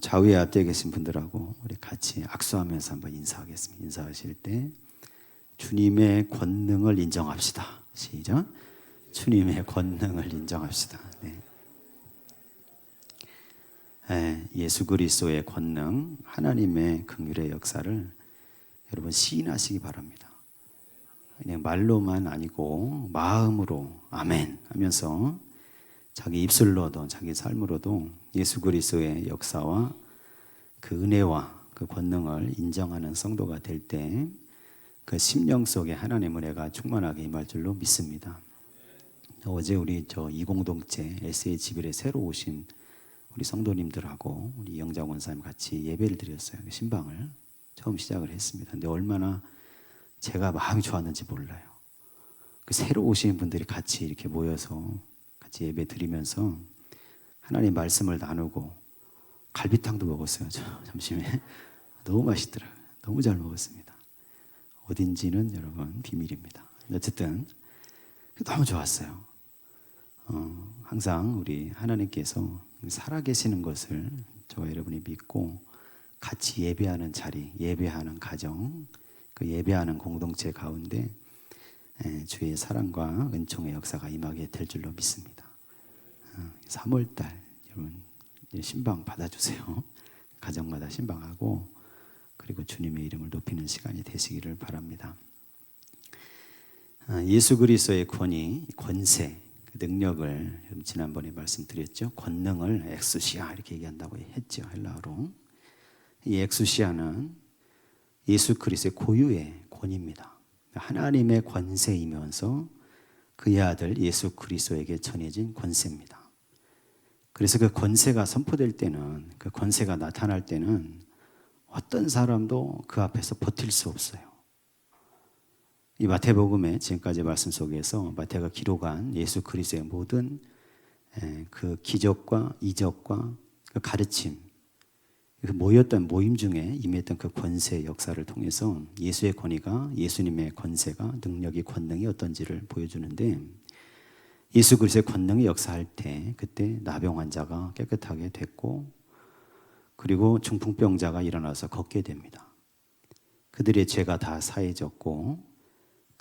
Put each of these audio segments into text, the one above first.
좌우에 앞뒤에 계신 분들하고 우리 같이 악수하면서 한번 인사하겠습니다. 인사하실 때 주님의 권능을 인정합시다. 시작. 주님의 권능을 인정합시다. 네. 예수 그리스도의 권능, 하나님의 긍휼의 역사를 여러분 시인하시기 바랍니다. 그냥 말로만 아니고 마음으로 아멘 하면서 자기 입술로도 자기 삶으로도 예수 그리스도의 역사와 그 은혜와 그 권능을 인정하는 성도가 될 때 그 심령 속에 하나님의 은혜가 충만하게 임할 줄로 믿습니다. 어제 우리 이공동체 SHB에 새로 오신 우리 성도님들하고 우리 영장 원사님 같이 예배를 드렸어요. 신방을 처음 시작을 했습니다. 근데 얼마나 제가 마음이 좋았는지 몰라요. 그 새로 오신 분들이 같이 이렇게 모여서 같이 예배 드리면서 하나님 말씀을 나누고 갈비탕도 먹었어요. 점심에 너무 맛있더라고요. 너무 잘 먹었습니다. 어딘지는 여러분 비밀입니다. 어쨌든 너무 좋았어요. 항상 우리 하나님께서 살아계시는 것을 저와 여러분이 믿고 같이 예배하는 자리, 예배하는 가정, 그 예배하는 공동체 가운데 주의 사랑과 은총의 역사가 임하게 될 줄로 믿습니다. 3월달 여러분 신방 받아주세요. 가정마다 신방하고 그리고 주님의 이름을 높이는 시간이 되시기를 바랍니다. 예수 그리스도의 권위, 권세, 능력을 지난번에 말씀드렸죠. 권능을 엑수시아 이렇게 얘기한다고 했죠. 헬라어로. 이 엑수시아는 예수 그리스도의 고유의 권위입니다. 하나님의 권세이면서 그의 아들 예수 그리스도에게 전해진 권세입니다. 그래서 그 권세가 선포될 때는, 그 권세가 나타날 때는 어떤 사람도 그 앞에서 버틸 수 없어요. 이 마태복음의 지금까지 말씀 속에서 마태가 기록한 예수 그리스도의 모든 그 기적과 이적과 그 가르침, 그 모였던 모임 중에 임했던 그 권세 역사를 통해서 예수의 권위가, 예수님의 권세가, 능력이, 권능이 어떤지를 보여주는데, 예수 그리스도의 권능이 역사할 때 그때 나병 환자가 깨끗하게 됐고, 그리고 중풍병자가 일어나서 걷게 됩니다. 그들의 죄가 다 사해졌고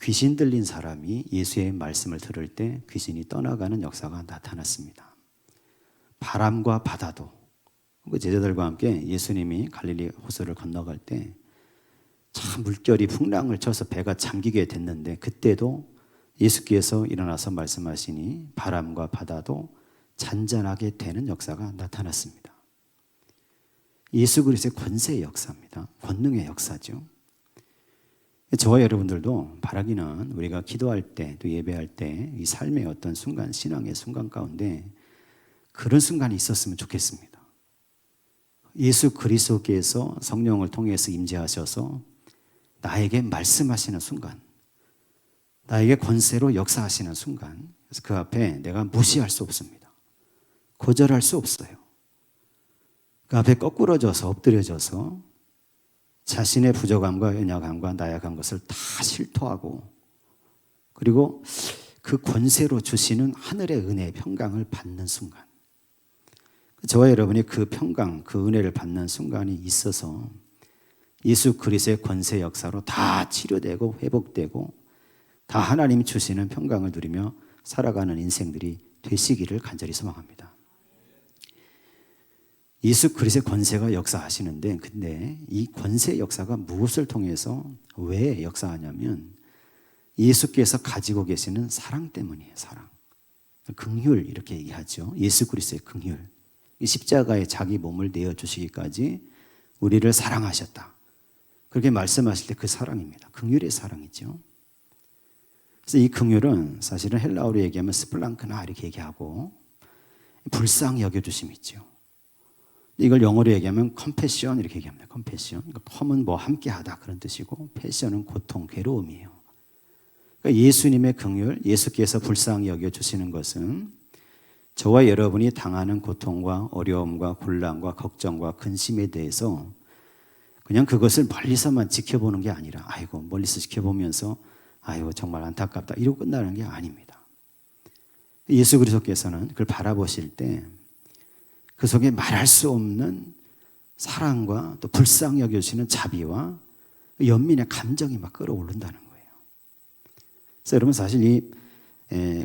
귀신 들린 사람이 예수의 말씀을 들을 때 귀신이 떠나가는 역사가 나타났습니다. 바람과 바다도, 제자들과 함께 예수님이 갈릴리 호수를 건너갈 때 참 물결이 풍랑을 쳐서 배가 잠기게 됐는데, 그때도 예수께서 일어나서 말씀하시니 바람과 바다도 잔잔하게 되는 역사가 나타났습니다. 예수 그리스도의 권세의 역사입니다. 권능의 역사죠. 저와 여러분들도 바라기는 우리가 기도할 때, 또 예배할 때 이 삶의 어떤 순간, 신앙의 순간 가운데 그런 순간이 있었으면 좋겠습니다. 예수 그리스도께서 성령을 통해서 임재하셔서 나에게 말씀하시는 순간, 나에게 권세로 역사하시는 순간, 그래서 그 앞에 내가 무시할 수 없습니다. 거절할 수 없어요. 그 앞에 거꾸러져서 엎드려져서 자신의 부족함과 연약함과 나약한 것을 다 실토하고, 그리고 그 권세로 주시는 하늘의 은혜의 평강을 받는 순간, 저와 여러분이 그 평강, 그 은혜를 받는 순간이 있어서 예수 그리스도의 권세 역사로 다 치료되고 회복되고 다 하나님이 주시는 평강을 누리며 살아가는 인생들이 되시기를 간절히 소망합니다. 예수 그리스도의 권세가 역사하시는데, 근데 이 권세의 역사가 무엇을 통해서 왜 역사하냐면 예수께서 가지고 계시는 사랑 때문이에요. 사랑. 긍휼 이렇게 얘기하죠. 예수 그리스도의 긍휼. 이 십자가에 자기 몸을 내어주시기까지 우리를 사랑하셨다. 그렇게 말씀하실 때 그 사랑입니다. 긍휼의 사랑이죠. 그래서 이 긍휼은 사실은 헬라어로 얘기하면 스플랑크나 이렇게 얘기하고 불쌍히 여겨주심이 있죠. 이걸 영어로 얘기하면 컴패션 이렇게 얘기합니다. 컴패션. 컴은 뭐 함께하다 그런 뜻이고, 패션은 고통, 괴로움이에요. 그러니까 예수님의 긍휼, 예수께서 불쌍히 여겨주시는 것은 저와 여러분이 당하는 고통과 어려움과 곤란과 걱정과 근심에 대해서 그냥 그것을 멀리서만 지켜보는 게 아니라, 아이고 멀리서 지켜보면서 아이고 정말 안타깝다 이러고 끝나는 게 아닙니다. 예수 그리스도께서는 그걸 바라보실 때 그 속에 말할 수 없는 사랑과 또 불쌍히 여겨주시는 자비와 연민의 감정이 막 끌어오른다는 거예요. 그래서 여러분 사실 이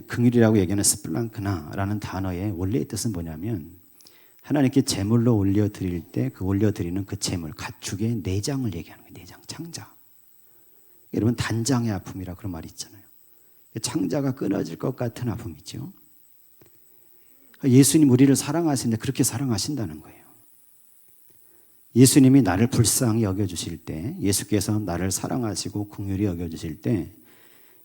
긍휼이라고 얘기하는 스플랑크나라는 단어의 원래의 뜻은 뭐냐면 하나님께 제물로 올려드릴 때 그 올려드리는 그 제물, 가축의 내장을 얘기하는 거예요. 내장, 창자. 여러분 단장의 아픔이라 그런 말이 있잖아요. 창자가 끊어질 것 같은 아픔이죠. 예수님 우리를 사랑하시는데 그렇게 사랑하신다는 거예요. 예수님이 나를 불쌍히 여겨주실 때, 예수께서 나를 사랑하시고 긍휼히 여겨주실 때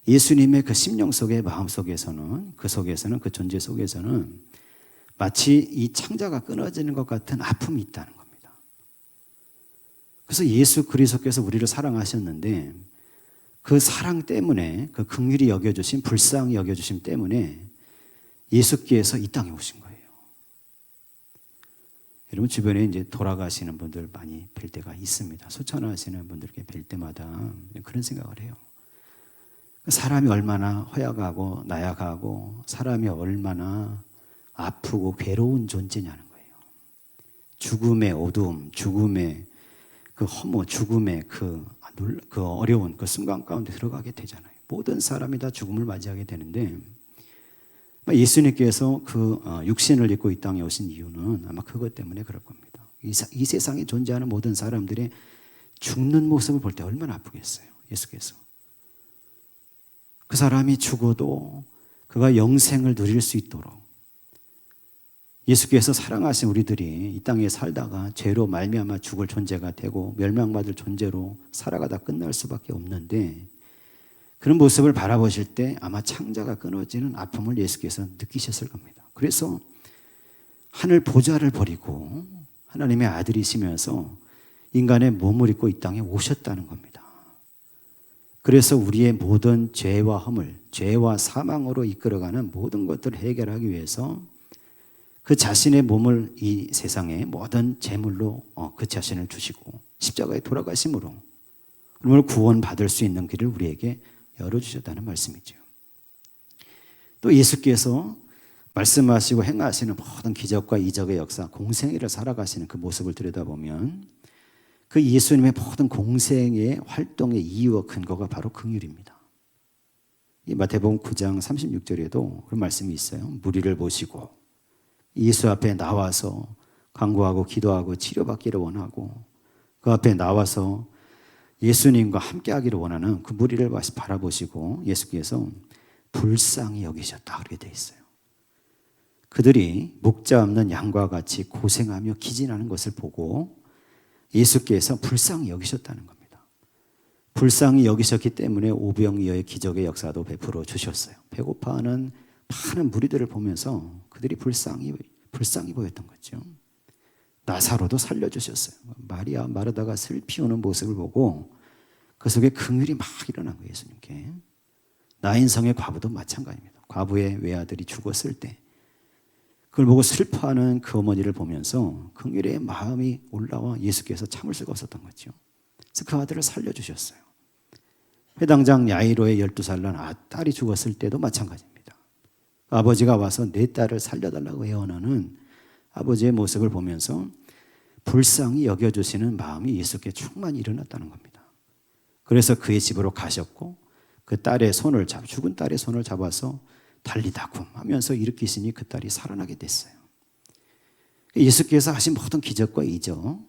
예수님의 그 심령 속의 마음 속에서는 그 존재 속에서는 마치 이 창자가 끊어지는 것 같은 아픔이 있다는 겁니다. 그래서 예수 그리스도께서 우리를 사랑하셨는데 그 사랑 때문에 그 긍휼히 여겨주심, 불쌍히 여겨주심 때문에 예수께서 이 땅에 오신 거예요. 여러분 주변에 이제 돌아가시는 분들 많이 뵐 때가 있습니다. 소천하시는 분들께 뵐 때마다 그런 생각을 해요. 사람이 얼마나 허약하고 나약하고 사람이 얼마나 아프고 괴로운 존재냐는 거예요. 죽음의 어두움, 죽음의 그 허무, 죽음의 그 어려운 그 순간 가운데 들어가게 되잖아요. 모든 사람이 다 죽음을 맞이하게 되는데 예수님께서 그 육신을 입고 이 땅에 오신 이유는 아마 그것 때문에 그럴 겁니다. 이 세상에 존재하는 모든 사람들의 죽는 모습을 볼 때 얼마나 아프겠어요. 예수께서. 그 사람이 죽어도 그가 영생을 누릴 수 있도록 예수께서 사랑하신 우리들이 이 땅에 살다가 죄로 말미암아 죽을 존재가 되고 멸망받을 존재로 살아가다 끝날 수밖에 없는데 그런 모습을 바라보실 때 아마 창자가 끊어지는 아픔을 예수께서 느끼셨을 겁니다. 그래서 하늘 보좌를 버리고 하나님의 아들이시면서 인간의 몸을 입고 이 땅에 오셨다는 겁니다. 그래서 우리의 모든 죄와 허물, 죄와 사망으로 이끌어가는 모든 것들을 해결하기 위해서 그 자신의 몸을 이 세상의 모든 제물로 그 자신을 주시고 십자가에 돌아가심으로 우리를 구원받을 수 있는 길을 우리에게 열어주셨다는 말씀이죠. 또 예수께서 말씀하시고 행하시는 모든 기적과 이적의 역사, 공생애를 살아가시는 그 모습을 들여다보면 그 예수님의 모든 공생의 활동의 이유와 근거가 바로 긍휼입니다. 이 마태복음 9장 36절에도 그런 말씀이 있어요. 무리를 보시고 예수 앞에 나와서 간구하고 기도하고 치료받기를 원하고 그 앞에 나와서 예수님과 함께하기를 원하는 그 무리를 바라보시고 예수께서 불쌍히 여기셨다 그렇게 되어 있어요. 그들이 목자 없는 양과 같이 고생하며 기진하는 것을 보고 예수께서 불쌍히 여기셨다는 겁니다. 불쌍히 여기셨기 때문에 오병이어의 기적의 역사도 베풀어 주셨어요. 배고파하는 많은 무리들을 보면서 그들이 불쌍히 보였던 거죠. 나사로도 살려주셨어요. 마리아 마르다가 슬피 우는 모습을 보고 그 속에 긍휼이 막 일어난 거예요. 예수님께. 나인성의 과부도 마찬가지입니다. 과부의 외아들이 죽었을 때 그걸 보고 슬퍼하는 그 어머니를 보면서 긍휼의 마음이 올라와 예수께서 참을 수가 없었던 거죠. 그래서 그 아들을 살려주셨어요. 회당장 야이로의 12살 난 딸이 죽었을 때도 마찬가지입니다. 아버지가 와서 내 딸을 살려달라고 애원하는 아버지의 모습을 보면서 불쌍히 여겨주시는 마음이 예수께 충만히 일어났다는 겁니다. 그래서 그의 집으로 가셨고 그 죽은 딸의 손을 잡아서 달리다쿰 하면서 일으키시니 그 딸이 살아나게 됐어요. 예수께서 하신 모든 기적과 이적,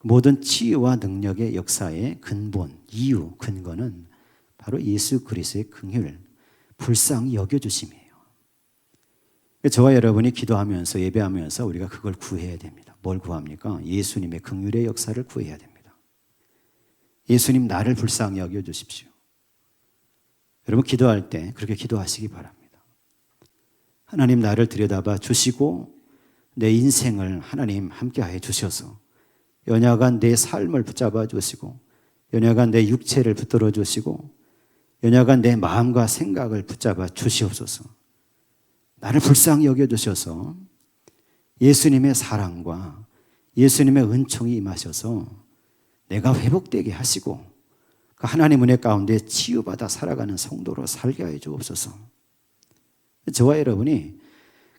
모든 치유와 능력의 역사의 근본, 이유, 근거는 바로 예수 그리스도의 긍휼, 불쌍히 여겨주심이에요. 저와 여러분이 기도하면서 예배하면서 우리가 그걸 구해야 됩니다. 뭘 구합니까? 예수님의 긍휼의 역사를 구해야 됩니다. 예수님 나를 불쌍히 여겨주십시오. 여러분 기도할 때 그렇게 기도하시기 바랍니다. 하나님 나를 들여다봐 주시고 내 인생을 하나님 함께하여 주셔서 연약한 내 삶을 붙잡아 주시고 연약한 내 육체를 붙들어 주시고 연약한 내 마음과 생각을 붙잡아 주시옵소서. 나를 불쌍히 여겨주셔서 예수님의 사랑과 예수님의 은총이 임하셔서 내가 회복되게 하시고 그 하나님 은혜 가운데 치유받아 살아가는 성도로 살게 하여 주옵소서. 저와 여러분이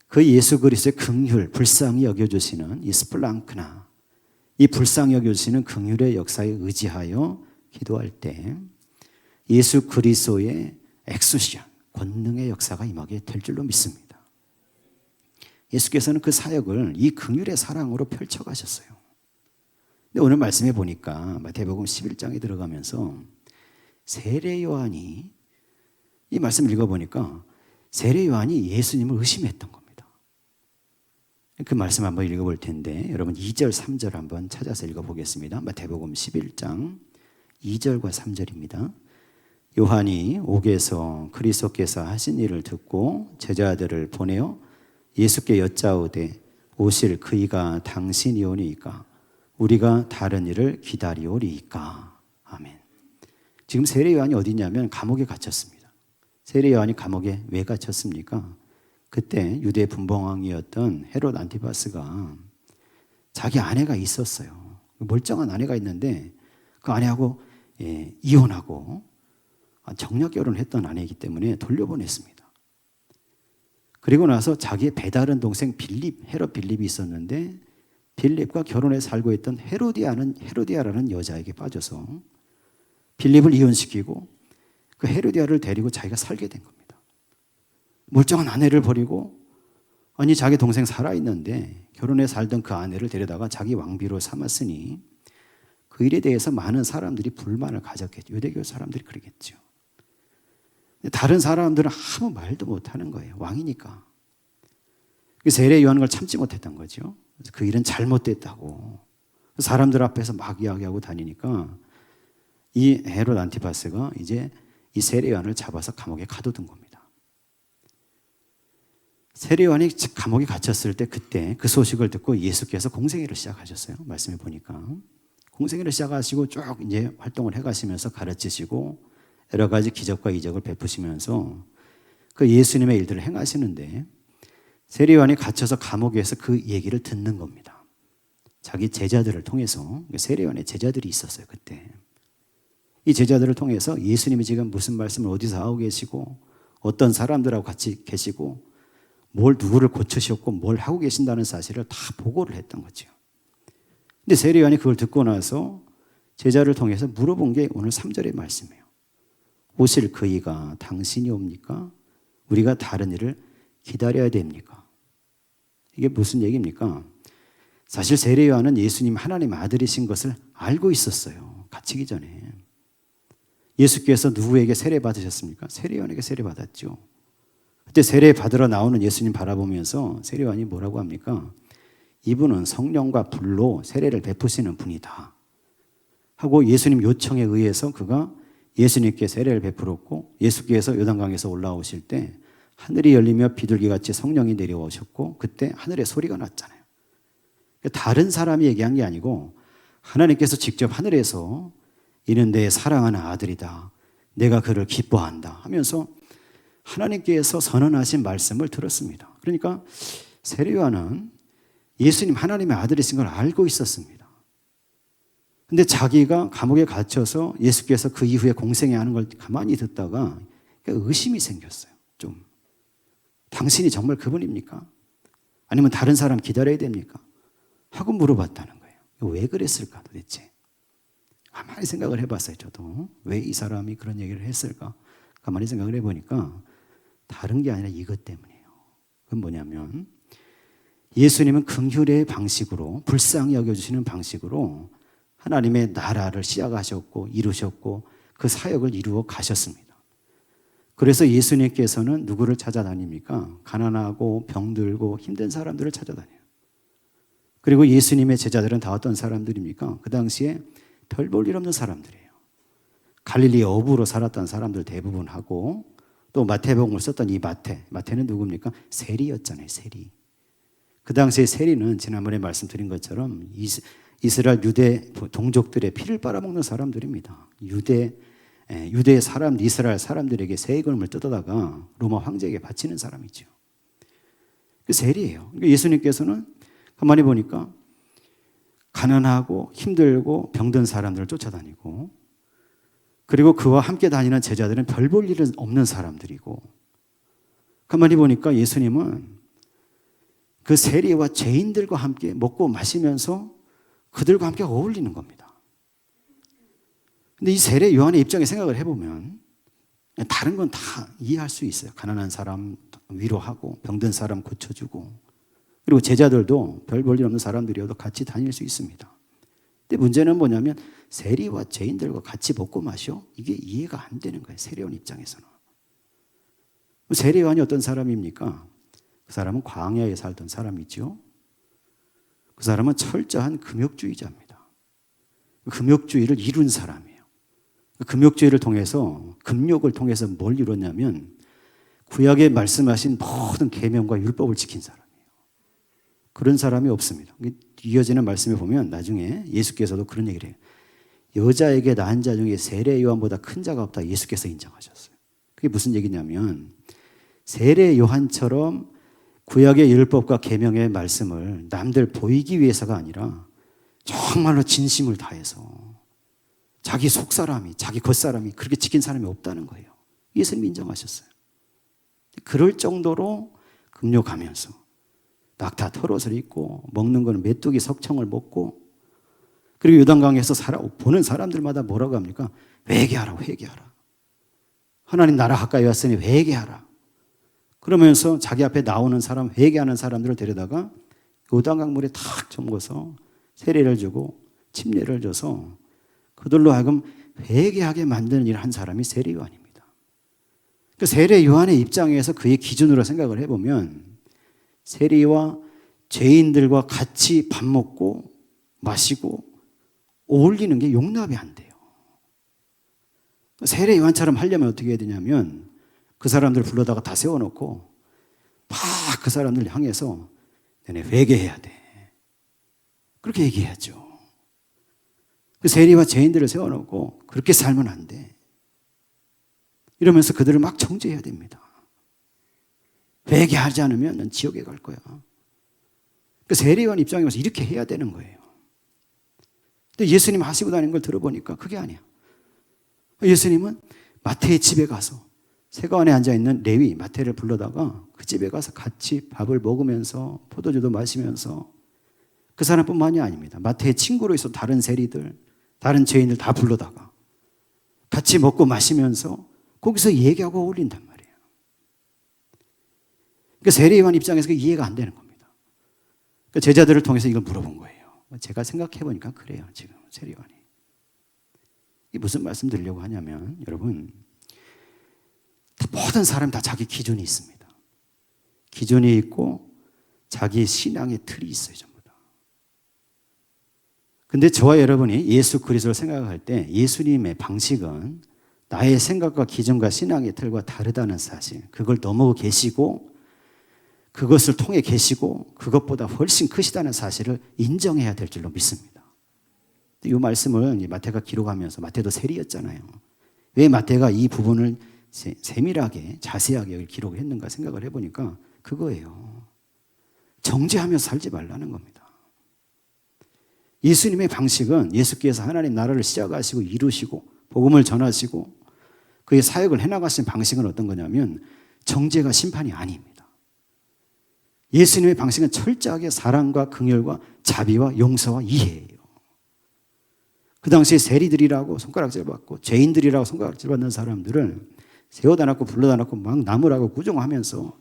그 예수 그리스도의 긍휼, 불쌍히 여겨주시는 이 스플랑크나 이 불쌍히 여겨주시는 긍휼의 역사에 의지하여 기도할 때 예수 그리스도의 엑수시아, 권능의 역사가 임하게 될 줄로 믿습니다. 예수께서는 그 사역을 이 긍휼의 사랑으로 펼쳐가셨어요. 근데 오늘 말씀해 보니까 마태복음 11장에 들어가면서 세례 요한이, 이 말씀 읽어보니까 세례 요한이 예수님을 의심했던 겁니다. 그 말씀 한번 읽어볼 텐데 여러분 2절 3절 한번 찾아서 읽어보겠습니다. 마태복음 11장 2절과 3절입니다. 요한이 옥에서 그리스도께서 하신 일을 듣고 제자들을 보내어 예수께 여짜오되 오실 그이가 당신이오니이까 우리가 다른 일을 기다리오리이까. 아멘. 지금 세례 요한이 어디 있냐면 감옥에 갇혔습니다. 세례 요한이 감옥에 왜 갇혔습니까? 그때 유대 분봉왕이었던 헤롯 안티파스가 자기 아내가 있었어요. 멀쩡한 아내가 있는데 그 아내하고 이혼하고 정략 결혼을 했던 아내이기 때문에 돌려보냈습니다. 그리고 나서 자기의 배다른 동생 빌립, 헤롯 빌립이 있었는데 빌립과 결혼해 살고 있던 헤로디아라는 여자에게 빠져서 빌립을 이혼시키고 그 헤로디아를 데리고 자기가 살게 된 겁니다. 멀쩡한 아내를 버리고, 아니 자기 동생 살아있는데 결혼해 살던 그 아내를 데려다가 자기 왕비로 삼았으니 그 일에 대해서 많은 사람들이 불만을 가졌겠죠. 유대교 사람들이 그러겠죠. 다른 사람들은 아무 말도 못하는 거예요. 왕이니까. 세례 요한은 걸 참지 못했던 거죠. 그 일은 잘못됐다고 사람들 앞에서 막 이야기하고 다니니까 이 헤롯 안티파스가 이제 이 세례 요한을 잡아서 감옥에 가둬둔 겁니다. 세례 요한이 감옥에 갇혔을 때 그때 그 소식을 듣고 예수께서 공생애를 시작하셨어요. 말씀해 보니까 공생애를 시작하시고 쭉 이제 활동을 해가시면서 가르치시고 여러 가지 기적과 이적을 베푸시면서 그 예수님의 일들을 행하시는데 세례 요한이 갇혀서 감옥에서 그 얘기를 듣는 겁니다. 자기 제자들을 통해서, 세례 요한의 제자들이 있었어요. 그때 이 제자들을 통해서 예수님이 지금 무슨 말씀을 어디서 하고 계시고 어떤 사람들하고 같이 계시고 뭘 누구를 고치셨고 뭘 하고 계신다는 사실을 다 보고를 했던 거죠. 근데 세례 요한이 그걸 듣고 나서 제자를 통해서 물어본 게 오늘 3절의 말씀이에요. 오실 그이가 당신이 옵니까? 우리가 다른 일을 기다려야 됩니까? 이게 무슨 얘기입니까? 사실 세례 요한은 예수님 하나님 아들이신 것을 알고 있었어요. 갇히기 전에. 예수께서 누구에게 세례 받으셨습니까? 세례 요한에게 세례 받았죠. 그때 세례 받으러 나오는 예수님 바라보면서 세례 요한이 뭐라고 합니까? 이분은 성령과 불로 세례를 베푸시는 분이다 하고 예수님 요청에 의해서 그가 예수님께 세례를 베풀었고 예수께서 요단강에서 올라오실 때 하늘이 열리며 비둘기같이 성령이 내려오셨고 그때 하늘에 소리가 났잖아요. 다른 사람이 얘기한 게 아니고 하나님께서 직접 하늘에서 이는 내 사랑하는 아들이다. 내가 그를 기뻐한다 하면서 하나님께서 선언하신 말씀을 들었습니다. 그러니까 세례 요한은 예수님 하나님의 아들이신 걸 알고 있었습니다. 근데 자기가 감옥에 갇혀서 예수께서 그 이후에 공생애 하는 걸 가만히 듣다가 의심이 생겼어요. 좀 당신이 정말 그분입니까? 아니면 다른 사람 기다려야 됩니까? 하고 물어봤다는 거예요. 왜 그랬을까 도대체? 가만히 생각을 해봤어요. 저도 왜 이 사람이 그런 얘기를 했을까? 가만히 생각을 해보니까 다른 게 아니라 이것 때문이에요. 그건 뭐냐면 예수님은 긍휼의 방식으로 불쌍히 여겨주시는 방식으로 하나님의 나라를 시작하셨고 이루셨고 그 사역을 이루어 가셨습니다. 그래서 예수님께서는 누구를 찾아다닙니까? 가난하고 병들고 힘든 사람들을 찾아다녀요. 그리고 예수님의 제자들은 다 어떤 사람들입니까? 그 당시에 별 볼 일 없는 사람들이에요. 갈릴리 어부로 살았던 사람들 대부분하고 또 마태복음을 썼던 이 마태는 누굽니까? 세리였잖아요. 세리. 그 당시에 세리는 지난번에 말씀드린 것처럼 이스라엘 유대 동족들의 피를 빨아먹는 사람들입니다. 유대 사람, 이스라엘 사람들에게 세금을 뜯어다가 로마 황제에게 바치는 사람이죠. 그 세리예요. 그러니까 예수님께서는 가만히 보니까 가난하고 힘들고 병든 사람들을 쫓아다니고 그리고 그와 함께 다니는 제자들은 별 볼 일은 없는 사람들이고 가만히 보니까 예수님은 그 세리와 죄인들과 함께 먹고 마시면서 그들과 함께 어울리는 겁니다. 근데 이 세례 요한의 입장에 생각을 해보면 다른 건 다 이해할 수 있어요. 가난한 사람 위로하고 병든 사람 고쳐주고, 그리고 제자들도 별 볼 일 없는 사람들이어도 같이 다닐 수 있습니다. 근데 문제는 뭐냐면 세리와 죄인들과 같이 먹고 마셔? 이게 이해가 안 되는 거예요. 세례 요한 입장에서는. 세례 요한이 어떤 사람입니까? 그 사람은 광야에 살던 사람이죠. 그 사람은 철저한 금욕주의자입니다. 금욕주의를 이룬 사람이에요. 금욕주의를 통해서, 금욕을 통해서 뭘 이뤘냐면 구약에 말씀하신 모든 계명과 율법을 지킨 사람이에요. 그런 사람이 없습니다. 이어지는 말씀에 보면 나중에 예수께서도 그런 얘기를 해요. 여자에게 낳은 자 중에 세례 요한보다 큰 자가 없다, 예수께서 인정하셨어요. 그게 무슨 얘기냐면 세례 요한처럼 구약의 율법과 계명의 말씀을 남들 보이기 위해서가 아니라 정말로 진심을 다해서 자기 속사람이, 자기 겉사람이 그렇게 지킨 사람이 없다는 거예요. 예수님이 인정하셨어요. 그럴 정도로 금욕하면서 낙타 털옷을 입고 먹는 거는 메뚜기 석청을 먹고, 그리고 요단강에서 보는 사람들마다 뭐라고 합니까? 회개하라, 회개하라. 하나님 나라 가까이 왔으니 회개하라. 그러면서 자기 앞에 나오는 사람, 회개하는 사람들을 데려다가 요단강 물에 탁 잠궈서 세례를 주고 침례를 줘서 그들로 하여금 회개하게 만드는 일을 한 사람이 세례 요한입니다. 그 세례 요한의 입장에서 그의 기준으로 생각을 해보면 세리와 죄인들과 같이 밥 먹고 마시고 어울리는 게 용납이 안 돼요. 세례 요한처럼 하려면 어떻게 해야 되냐면 그 사람들 불러다가 다 세워놓고 막 그 사람들 향해서 너네 회개해야 돼, 그렇게 얘기해야죠. 그 세리와 죄인들을 세워놓고 그렇게 살면 안 돼, 이러면서 그들을 막 정죄해야 됩니다. 회개하지 않으면 넌 지옥에 갈 거야. 그 세례 요한 입장에 와서 이렇게 해야 되는 거예요. 근데 예수님 하시고 다니는 걸 들어보니까 그게 아니야. 예수님은 마태의 집에 가서 세관에 앉아있는 레위 마태를 불러다가 그 집에 가서 같이 밥을 먹으면서 포도주도 마시면서, 그 사람뿐만이 아닙니다. 마태의 친구로 있어 다른 세리들, 다른 죄인들 다 불러다가 같이 먹고 마시면서 거기서 얘기하고 어울린단 말이에요. 그러니까 세례 요한 입장에서 이해가 안 되는 겁니다. 그러니까 제자들을 통해서 이걸 물어본 거예요. 제가 생각해 보니까 그래요. 지금 세례 요한이 이게 무슨 말씀 드리려고 하냐면, 여러분, 모든 사람이 다 자기 기준이 있습니다. 기준이 있고 자기 신앙의 틀이 있어요. 전부 다. 근데 저와 여러분이 예수 그리스도를 생각할 때 예수님의 방식은 나의 생각과 기준과 신앙의 틀과 다르다는 사실, 그걸 넘어 계시고 그것을 통해 계시고 그것보다 훨씬 크시다는 사실을 인정해야 될 줄로 믿습니다. 이 말씀을 마태가 기록하면서, 마태도 세리였잖아요. 왜 마태가 이 부분을 세밀하게 자세하게 기록을 했는가 생각을 해보니까 그거예요. 정죄하며 살지 말라는 겁니다. 예수님의 방식은 예수께서 하나님 나라를 시작하시고 이루시고 복음을 전하시고 그의 사역을 해나가신 방식은 어떤 거냐면 정죄가 심판이 아닙니다. 예수님의 방식은 철저하게 사랑과 긍휼과 자비와 용서와 이해예요. 그 당시에 세리들이라고 손가락질 받고 죄인들이라고 손가락질 받는 사람들을 세워다 놨고 불러다 놨고 막 나무라고 구정하면서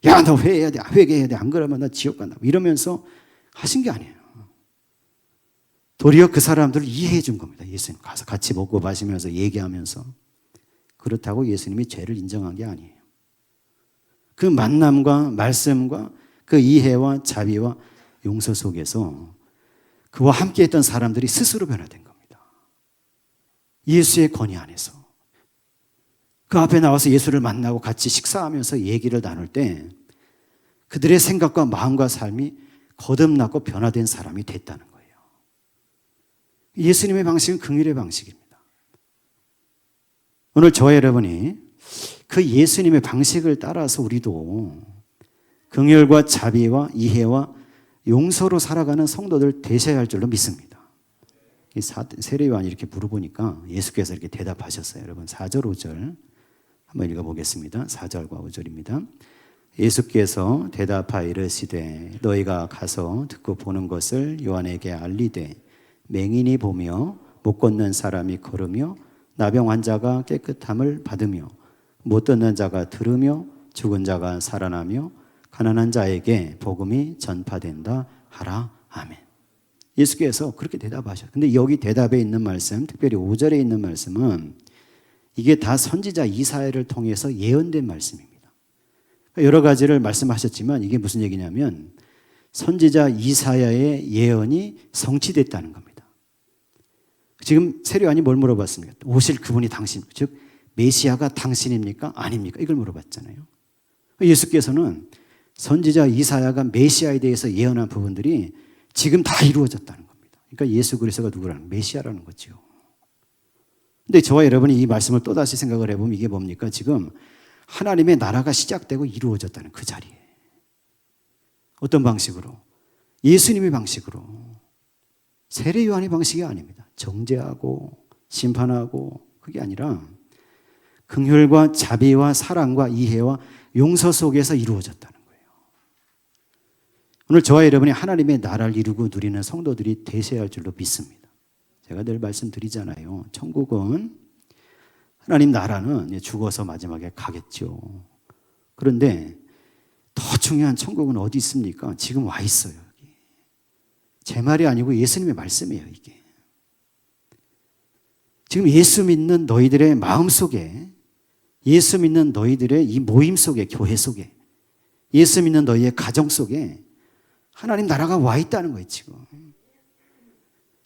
야, 너 회개해야 돼, 회개해야 돼, 안 그러면 나 지옥 간다 이러면서 하신 게 아니에요. 도리어 그 사람들을 이해해 준 겁니다. 예수님 가서 같이 먹고 마시면서 얘기하면서. 그렇다고 예수님이 죄를 인정한 게 아니에요. 그 만남과 말씀과 그 이해와 자비와 용서 속에서 그와 함께 했던 사람들이 스스로 변화된 겁니다. 예수의 권위 안에서. 그 앞에 나와서 예수를 만나고 같이 식사하면서 얘기를 나눌 때 그들의 생각과 마음과 삶이 거듭나고 변화된 사람이 됐다는 거예요. 예수님의 방식은 긍휼의 방식입니다. 오늘 저와 여러분이 그 예수님의 방식을 따라서 우리도 긍휼과 자비와 이해와 용서로 살아가는 성도들 되셔야 할 줄로 믿습니다. 세례 요한이 이렇게 물어보니까 예수께서 이렇게 대답하셨어요. 여러분 4절 5절 한번 읽어보겠습니다. 4절과 5절입니다. 예수께서 대답하여 이르시되 너희가 가서 듣고 보는 것을 요한에게 알리되 맹인이 보며 못 걷는 사람이 걸으며 나병 환자가 깨끗함을 받으며 못 듣는 자가 들으며 죽은 자가 살아나며 가난한 자에게 복음이 전파된다 하라. 아멘. 예수께서 그렇게 대답하셨어요. 근데 여기 대답에 있는 말씀, 특별히 5절에 있는 말씀은 이게 다 선지자 이사야를 통해서 예언된 말씀입니다. 여러 가지를 말씀하셨지만 이게 무슨 얘기냐면 선지자 이사야의 예언이 성취됐다는 겁니다. 지금 세례요한이 뭘 물어봤습니까? 오실 그분이 당신, 즉 메시아가 당신입니까? 아닙니까? 이걸 물어봤잖아요. 예수께서는 선지자 이사야가 메시아에 대해서 예언한 부분들이 지금 다 이루어졌다는 겁니다. 그러니까 예수 그리스도가 누구라는 메시아라는 거죠. 근데 저와 여러분이 이 말씀을 또다시 생각을 해보면 이게 뭡니까? 지금 하나님의 나라가 시작되고 이루어졌다는 그 자리에. 어떤 방식으로? 예수님의 방식으로. 세례 요한의 방식이 아닙니다. 정죄하고 심판하고 그게 아니라 긍휼과 자비와 사랑과 이해와 용서 속에서 이루어졌다는 거예요. 오늘 저와 여러분이 하나님의 나라를 이루고 누리는 성도들이 되셔야 할 줄로 믿습니다. 제가 늘 말씀드리잖아요. 천국은 하나님 나라는 죽어서 마지막에 가겠죠. 그런데 더 중요한 천국은 어디 있습니까? 지금 와 있어요. 여기. 제 말이 아니고 예수님의 말씀이에요. 이게. 지금 예수 믿는 너희들의 마음속에, 예수 믿는 너희들의 이 모임 속에, 교회 속에, 예수 믿는 너희의 가정 속에 하나님 나라가 와 있다는 거예요. 지금.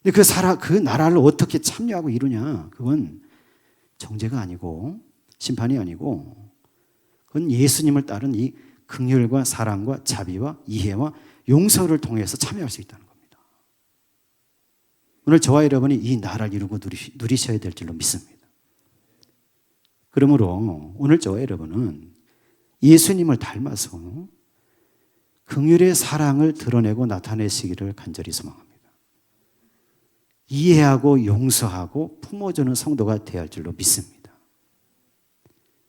근데 그 나라를 어떻게 참여하고 이루냐? 그건 정죄가 아니고 심판이 아니고 그건 예수님을 따른 이 긍휼과 사랑과 자비와 이해와 용서를 통해서 참여할 수 있다는 겁니다. 오늘 저와 여러분이 이 나라를 이루고 누리셔야 될 줄로 믿습니다. 그러므로 오늘 저와 여러분은 예수님을 닮아서 긍휼의 사랑을 드러내고 나타내시기를 간절히 소망합니다. 이해하고 용서하고 품어주는 성도가 되어야 할 줄로 믿습니다.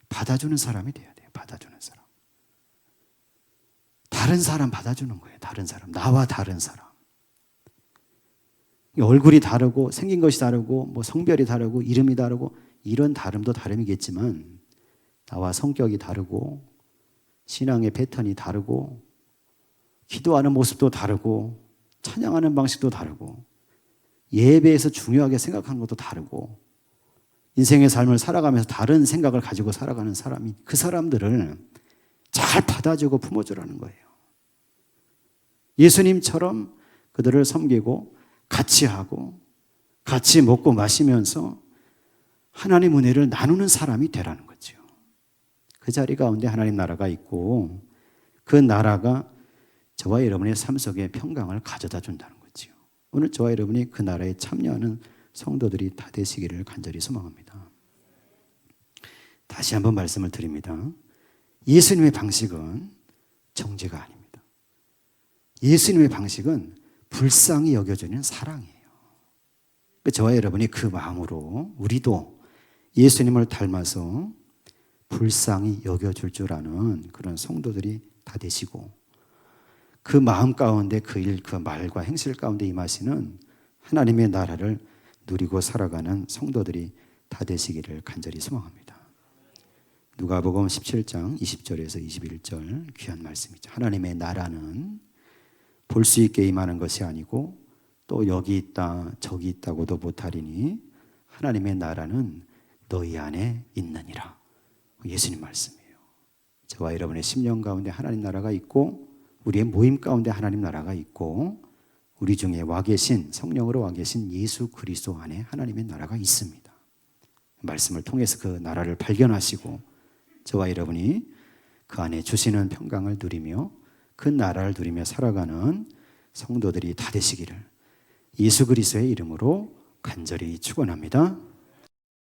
받아주는 사람이 되어야 돼요. 받아주는 사람. 다른 사람 받아주는 거예요. 다른 사람. 나와 다른 사람. 얼굴이 다르고 생긴 것이 다르고 뭐 성별이 다르고 이름이 다르고 이런 다름도 다름이겠지만 나와 성격이 다르고 신앙의 패턴이 다르고 기도하는 모습도 다르고 찬양하는 방식도 다르고 예배에서 중요하게 생각하는 것도 다르고 인생의 삶을 살아가면서 다른 생각을 가지고 살아가는 사람이 그 사람들을 잘 받아주고 품어주라는 거예요. 예수님처럼 그들을 섬기고 같이 하고 같이 먹고 마시면서 하나님 은혜를 나누는 사람이 되라는 거죠. 그 자리 가운데 하나님 나라가 있고 그 나라가 저와 여러분의 삶 속에 평강을 가져다 준다는 거죠. 오늘 저와 여러분이 그 나라에 참여하는 성도들이 다 되시기를 간절히 소망합니다. 다시 한번 말씀을 드립니다. 예수님의 방식은 정죄가 아닙니다. 예수님의 방식은 불쌍히 여겨주는 사랑이에요. 저와 여러분이 그 마음으로 우리도 예수님을 닮아서 불쌍히 여겨줄 줄 아는 그런 성도들이 다 되시고 그 마음 가운데 그 일, 그 말과 행실 가운데 임하시는 하나님의 나라를 누리고 살아가는 성도들이 다 되시기를 간절히 소망합니다. 누가복음 17장 20절에서 21절 귀한 말씀이죠. 하나님의 나라는 볼 수 있게 임하는 것이 아니고 또 여기 있다 저기 있다고도 못하리니 하나님의 나라는 너희 안에 있느니라. 예수님 말씀이에요. 저와 여러분의 심령 가운데 하나님 나라가 있고 우리의 모임 가운데 하나님 나라가 있고 우리 중에 와 계신 성령으로 와 계신 예수 그리스도 안에 하나님의 나라가 있습니다. 말씀을 통해서 그 나라를 발견하시고 저와 여러분이 그 안에 주시는 평강을 누리며 그 나라를 누리며 살아가는 성도들이 다 되시기를 예수 그리스도의 이름으로 간절히 축원합니다.